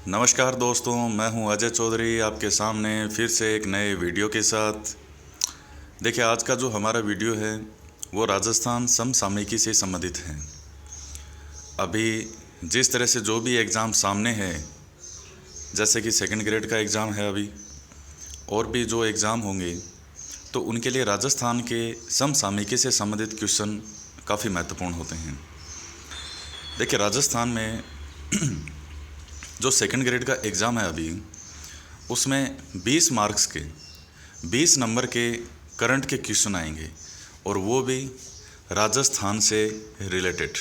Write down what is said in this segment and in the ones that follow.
नमस्कार दोस्तों, मैं हूं अजय चौधरी आपके सामने फिर से एक नए वीडियो के साथ। देखिए, आज का जो हमारा वीडियो है वो राजस्थान समसामयिकी से संबंधित है। अभी जिस तरह से जो भी एग्ज़ाम सामने है, जैसे कि सेकंड ग्रेड का एग्ज़ाम है अभी, और भी जो एग्ज़ाम होंगे, तो उनके लिए राजस्थान के समसामयिकी से संबंधित क्वेश्चन काफ़ी महत्वपूर्ण होते हैं। देखिए, राजस्थान में जो सेकंड ग्रेड का एग्ज़ाम है अभी, उसमें 20 मार्क्स के 20 नंबर के करंट के क्वेश्चन आएंगे, और वो भी राजस्थान से रिलेटेड।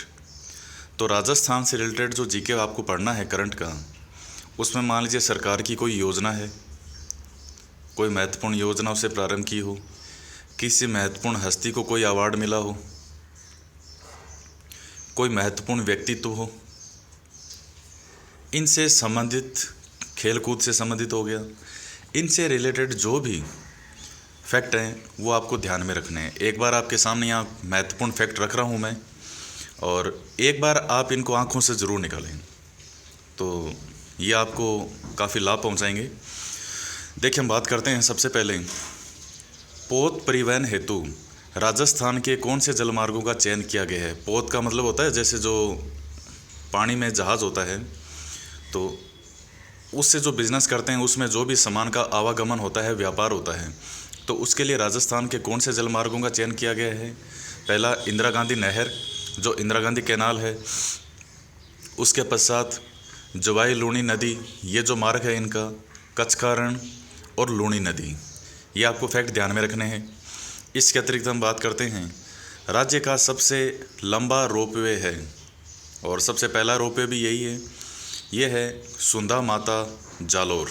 तो राजस्थान से रिलेटेड जो जीके आपको पढ़ना है करंट का, उसमें मान लीजिए सरकार की कोई योजना है, कोई महत्वपूर्ण योजना उसे प्रारंभ की हो, किसी महत्वपूर्ण हस्ती को कोई अवार्ड मिला हो, कोई महत्वपूर्ण व्यक्तित्व हो, इनसे संबंधित, खेलकूद से संबंधित हो गया, इनसे रिलेटेड जो भी फैक्ट हैं वो आपको ध्यान में रखने हैं। एक बार आपके सामने यहाँ महत्वपूर्ण फैक्ट रख रहा हूँ मैं, और एक बार आप इनको आँखों से ज़रूर निकालें, तो ये आपको काफ़ी लाभ पहुँचाएंगे। देखिए, हम बात करते हैं सबसे पहले, पोत परिवहन हेतु राजस्थान के कौन से जलमार्गों का चयन किया गया है। पोत का मतलब होता है जैसे जो पानी में जहाज़ होता है, तो उससे जो बिज़नेस करते हैं, उसमें जो भी सामान का आवागमन होता है, व्यापार होता है, तो उसके लिए राजस्थान के कौन से जलमार्गों का चयन किया गया है। पहला, इंदिरा गांधी नहर, जो इंदिरा गांधी कैनाल है। उसके पश्चात जवाई लूणी नदी, ये जो मार्ग है इनका, कच्छ का रण और लूणी नदी, ये आपको फैक्ट ध्यान में रखने हैं। इसके अतिरिक्त हम बात करते हैं, राज्य का सबसे लंबा रोपवे है, और सबसे पहला रोपवे भी यही है, ये है सुंधा माता जालोर।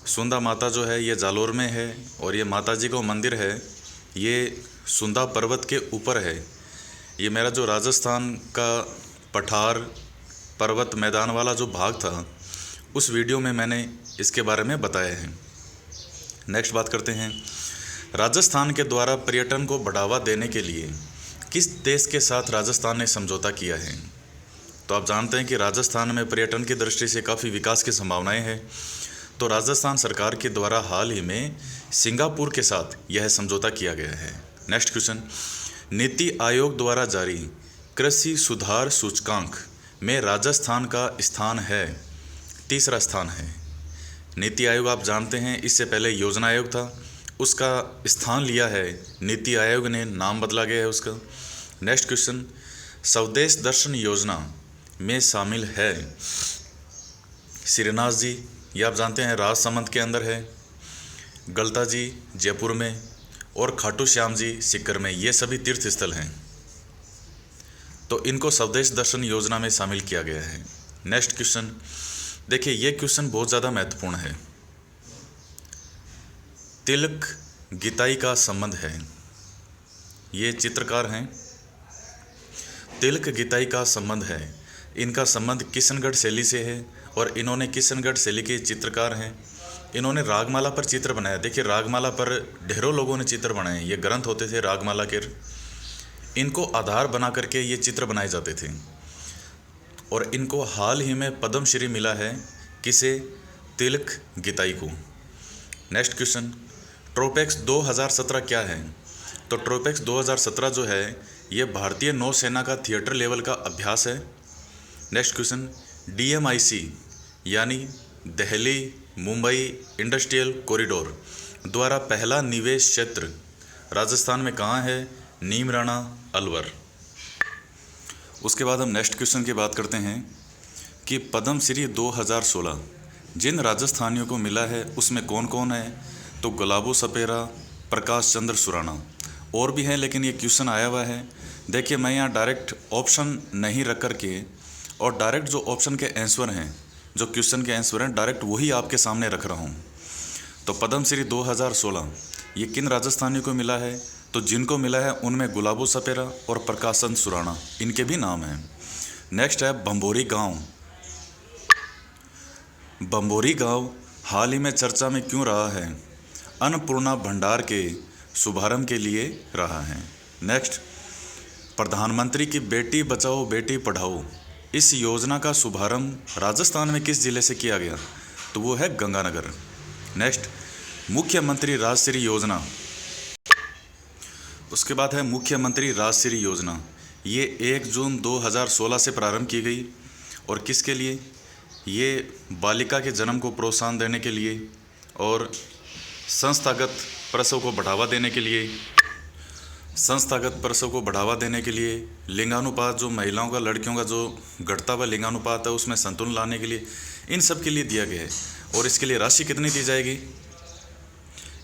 सुंधा माता जो है ये जालोर में है, और ये माता जी का मंदिर है, ये सुंधा पर्वत के ऊपर है। ये मेरा जो राजस्थान का पठार पर्वत मैदान वाला जो भाग था, उस वीडियो में मैंने इसके बारे में बताया है। नेक्स्ट बात करते हैं, राजस्थान के द्वारा पर्यटन को बढ़ावा देने के लिए किस देश के साथ राजस्थान ने समझौता किया है। तो आप जानते हैं कि राजस्थान में पर्यटन की दृष्टि से काफ़ी विकास की संभावनाएं हैं। तो राजस्थान सरकार के द्वारा हाल ही में सिंगापुर के साथ यह समझौता किया गया है। नेक्स्ट क्वेश्चन, नीति आयोग द्वारा जारी कृषि सुधार सूचकांक में राजस्थान का स्थान है, तीसरा स्थान है। नीति आयोग आप जानते हैं, इससे पहले योजना आयोग था, उसका स्थान लिया है नीति आयोग ने, नाम बदला गया है उसका। नेक्स्ट क्वेश्चन, स्वदेश दर्शन योजना में शामिल है श्रीनाथ जी, ये आप जानते हैं राजसमंद के अंदर है, गलता जी जयपुर में, और खाटू श्याम जी सीकर में, ये सभी तीर्थ स्थल हैं। तो इनको स्वदेश दर्शन योजना में शामिल किया गया है। नेक्स्ट क्वेश्चन, देखिए ये क्वेश्चन बहुत ज़्यादा महत्वपूर्ण है। तिलक गीताई का संबंध है, ये चित्रकार हैं, तिलक गीताई का संबंध है। इनका संबंध किशनगढ़ शैली से है, और इन्होंने किशनगढ़ शैली के चित्रकार हैं। इन्होंने रागमाला पर चित्र बनाया। देखिए, रागमाला पर ढेरों लोगों ने चित्र बनाए, ये ग्रंथ होते थे रागमाला के, इनको आधार बना करके ये चित्र बनाए जाते थे, और इनको हाल ही में पद्मश्री मिला है, किसे, तिलक गीताई को। नेक्स्ट क्वेश्चन, ट्रोपेक्स 2017 क्या है। तो ट्रोपेक्स 2017 जो है ये भारतीय नौसेना का थिएटर लेवल का अभ्यास है। नेक्स्ट क्वेश्चन, DMIC यानी दिल्ली मुंबई इंडस्ट्रियल कॉरिडोर द्वारा पहला निवेश क्षेत्र राजस्थान में कहाँ है, नीमराणा अलवर। उसके बाद हम नेक्स्ट क्वेश्चन की बात करते हैं कि पद्मश्री 2016 जिन राजस्थानियों को मिला है उसमें कौन कौन है। तो गुलाबो सपेरा, प्रकाश चंद्र सुराणा, और भी हैं, लेकिन ये क्वेश्चन आया हुआ है। देखिए, मैं यहाँ डायरेक्ट ऑप्शन नहीं रख करके, और डायरेक्ट जो ऑप्शन के आंसर हैं, जो क्वेश्चन के आंसर हैं, डायरेक्ट वही आपके सामने रख रहा हूँ। तो पद्मश्री 2016 ये किन राजस्थानियों को मिला है। तो जिनको मिला है उनमें गुलाबो सपेरा और प्रकाश चंद्र सुराणा, इनके भी नाम हैं। नेक्स्ट है बम्बोरी गांव। बम्बोरी गांव हाल ही में चर्चा में क्यों रहा है, अन्नपूर्णा भंडार के शुभारंभ के लिए रहा है। नेक्स्ट, प्रधानमंत्री की बेटी बचाओ बेटी पढ़ाओ इस योजना का शुभारंभ राजस्थान में किस जिले से किया गया? तो वो है गंगानगर। नेक्स्ट, मुख्यमंत्री राजश्री योजना। उसके बाद है मुख्यमंत्री राजश्री योजना। ये 1 जून 2016 से प्रारंभ की गई और किसके लिए? ये बालिका के जन्म को प्रोत्साहन देने के लिए और संस्थागत प्रसव को बढ़ावा देने के लिए, लिंगानुपात जो महिलाओं का लड़कियों का जो घटता हुआ लिंगानुपात है उसमें संतुलन लाने के लिए, इन सब के लिए दिया गया है। और इसके लिए राशि कितनी दी जाएगी?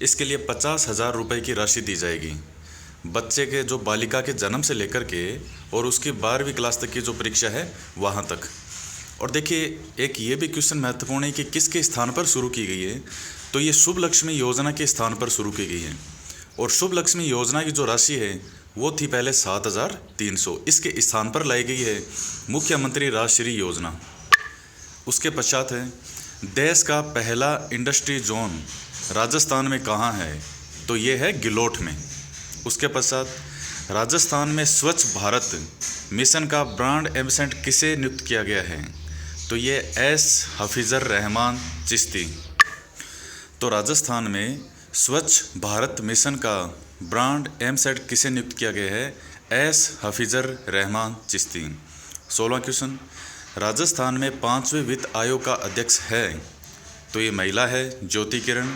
इसके लिए 50,000 रुपये की राशि दी जाएगी। बच्चे के जो बालिका के जन्म से लेकर के और उसकी 12वीं क्लास तक की जो परीक्षा है वहाँ तक। और देखिए, एक ये भी क्वेश्चन महत्वपूर्ण है कि किसके स्थान पर शुरू की गई है? तो ये शुभ लक्ष्मी योजना के स्थान पर शुरू की गई है। और शुभ लक्ष्मी योजना की जो राशि है वो थी पहले 7,300, इसके स्थान पर लाई गई है मुख्यमंत्री राजश्री योजना। उसके पश्चात है देश का पहला इंडस्ट्री जोन राजस्थान में कहाँ है? तो ये है गिलोट में। उसके पश्चात राजस्थान में स्वच्छ भारत मिशन का ब्रांड एम्बेसडर किसे नियुक्त किया गया है? तो ये एस हफीज़ुर रहमान चिश्ती। तो राजस्थान में स्वच्छ भारत मिशन का ब्रांड एम्बेसडर किसे नियुक्त किया गया है? एस हफीज़ुर रहमान चिश्ती। 16वां क्वेश्चन, राजस्थान में 5वें वित्त आयोग का अध्यक्ष है? तो ये महिला है ज्योति किरण,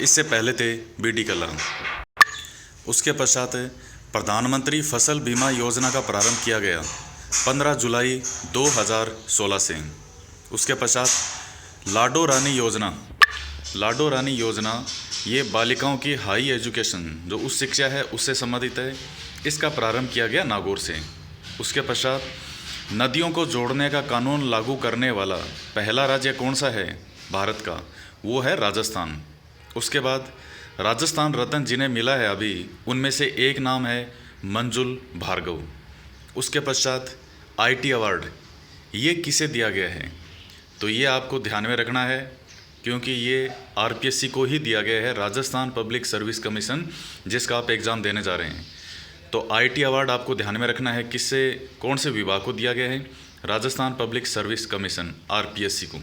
इससे पहले थे बीडी कल्ला। उसके पश्चात प्रधानमंत्री फसल बीमा योजना का प्रारंभ किया गया 15 जुलाई 2016 से। उसके पश्चात लाडो रानी योजना ये बालिकाओं की हाई एजुकेशन जो उच्च शिक्षा है उससे संबंधित है, इसका प्रारंभ किया गया नागौर से। उसके पश्चात नदियों को जोड़ने का कानून लागू करने वाला पहला राज्य कौन सा है भारत का? वो है राजस्थान। उसके बाद राजस्थान रत्न जिन्हें मिला है अभी, उनमें से एक नाम है मंजुल भार्गव। उसके पश्चात आईटी अवार्ड ये किसे दिया गया है? तो ये आपको ध्यान में रखना है क्योंकि ये आरपीएससी को ही दिया गया है, राजस्थान पब्लिक सर्विस कमीशन, जिसका आप एग्ज़ाम देने जा रहे हैं। तो आईटी अवार्ड आपको ध्यान में रखना है किससे, कौन से विभाग को दिया गया है? Rajasthan public service commission RPSC को।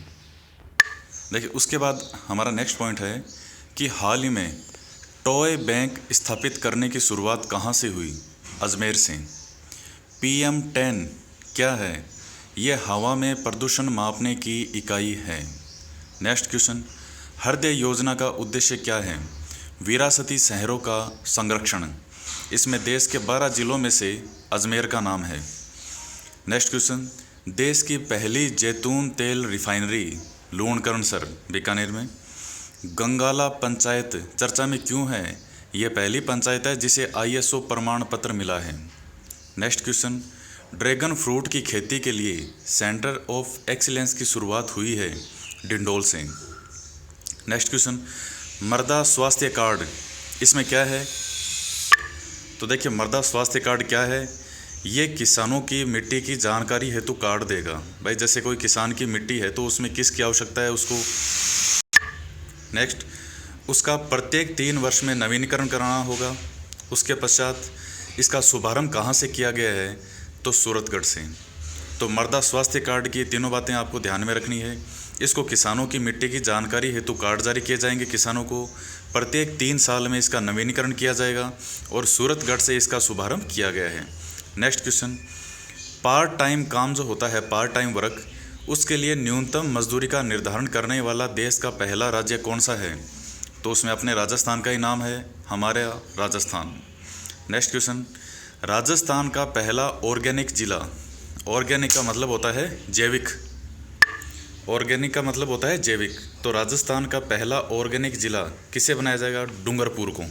देखिए, उसके बाद हमारा नेक्स्ट पॉइंट है कि हाल ही में टॉय बैंक स्थापित करने की शुरुआत कहाँ से हुई? अजमेर से। PM10 क्या है? यह हवा में प्रदूषण मापने की इकाई है। नेक्स्ट क्वेश्चन, हृदय योजना का उद्देश्य क्या है? विरासती शहरों का संरक्षण। इसमें देश के 12 जिलों में से अजमेर का नाम है। नेक्स्ट क्वेश्चन, देश की पहली जैतून तेल रिफाइनरी लूणकरणसर बीकानेर में। गंगाला पंचायत चर्चा में क्यों है? यह पहली पंचायत है जिसे ISO प्रमाण पत्र मिला है। नेक्स्ट क्वेश्चन, ड्रैगन फ्रूट की खेती के लिए सेंटर ऑफ एक्सीलेंस की शुरुआत हुई है डिंडोल से। नेक्स्ट क्वेश्चन, मृदा स्वास्थ्य कार्ड इसमें क्या है? तो देखिए, मृदा स्वास्थ्य कार्ड क्या है? ये किसानों की मिट्टी की जानकारी हेतु कार्ड देगा। भाई, जैसे कोई किसान की मिट्टी है तो उसमें किसकी आवश्यकता है उसको। नेक्स्ट, उसका प्रत्येक 3 वर्ष में नवीनीकरण कराना होगा। उसके पश्चात इसका शुभारंभ कहाँ से किया गया है? तो सूरतगढ़ से। तो मृदा स्वास्थ्य कार्ड की तीनों बातें आपको ध्यान में रखनी है। इसको किसानों की मिट्टी की जानकारी हेतु कार्ड जारी किए जाएंगे किसानों को, प्रत्येक 3 साल में इसका नवीनीकरण किया जाएगा और सूरतगढ़ से इसका शुभारंभ किया गया है। नेक्स्ट क्वेश्चन, पार्ट टाइम काम जो होता है, पार्ट टाइम वर्क, उसके लिए न्यूनतम मजदूरी का निर्धारण करने वाला देश का पहला राज्य कौन सा है? तो उसमें अपने राजस्थान का ही नाम है, हमारे राजस्थान। नेक्स्ट क्वेश्चन, राजस्थान का पहला ऑर्गेनिक जिला, ऑर्गेनिक का मतलब होता है जैविक, ऑर्गेनिक का मतलब होता है जैविक। तो राजस्थान का पहला ऑर्गेनिक जिला किसे बनाया जाएगा? डूंगरपुर को।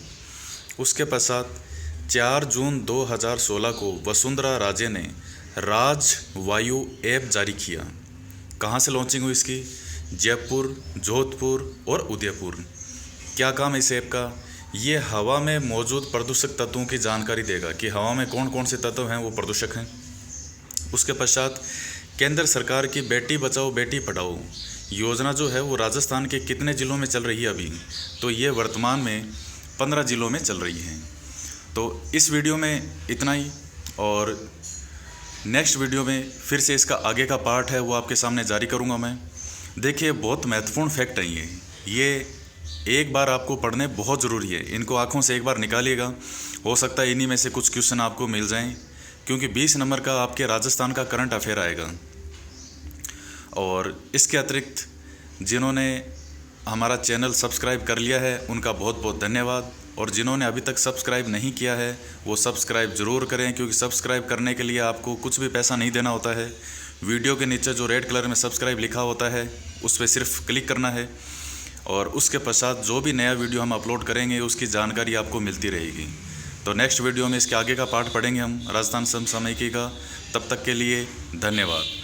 उसके पश्चात 4 जून 2016 को वसुंधरा राजे ने राज वायु ऐप जारी किया। कहाँ से लॉन्चिंग हुई इसकी? जयपुर, जोधपुर और उदयपुर। क्या काम है इस ऐप का? ये हवा में मौजूद प्रदूषक तत्वों की जानकारी देगा कि हवा में कौन कौन से तत्व हैं वो प्रदूषक हैं। उसके पश्चात केंद्र सरकार की बेटी बचाओ बेटी पढ़ाओ योजना जो है वो राजस्थान के कितने ज़िलों में चल रही है अभी? तो ये वर्तमान में 15 ज़िलों में चल रही है। तो इस वीडियो में इतना ही, और नेक्स्ट वीडियो में फिर से इसका आगे का पार्ट है वो आपके सामने जारी करूँगा मैं। देखिए बहुत महत्वपूर्ण फैक्ट है ये एक बार आपको पढ़ने बहुत ज़रूरी है। इनको आँखों से एक बार निकालिएगा, हो सकता है इन्हीं में से कुछ क्वेश्चन आपको मिल जाएं, क्योंकि 20 नंबर का आपके राजस्थान का करंट अफेयर आएगा। और इसके अतिरिक्त जिन्होंने हमारा चैनल सब्सक्राइब कर लिया है उनका बहुत बहुत धन्यवाद, और जिन्होंने अभी तक सब्सक्राइब नहीं किया है वो सब्सक्राइब ज़रूर करें, क्योंकि सब्सक्राइब करने के लिए आपको कुछ भी पैसा नहीं देना होता है। वीडियो के नीचे जो रेड कलर में सब्सक्राइब लिखा होता है उस पर सिर्फ क्लिक करना है, और उसके पश्चात जो भी नया वीडियो हम अपलोड करेंगे उसकी जानकारी आपको मिलती रहेगी। तो नेक्स्ट वीडियो में इसके आगे का पार्ट पढ़ेंगे हम राजस्थान समसामयिकी का। तब तक के लिए धन्यवाद।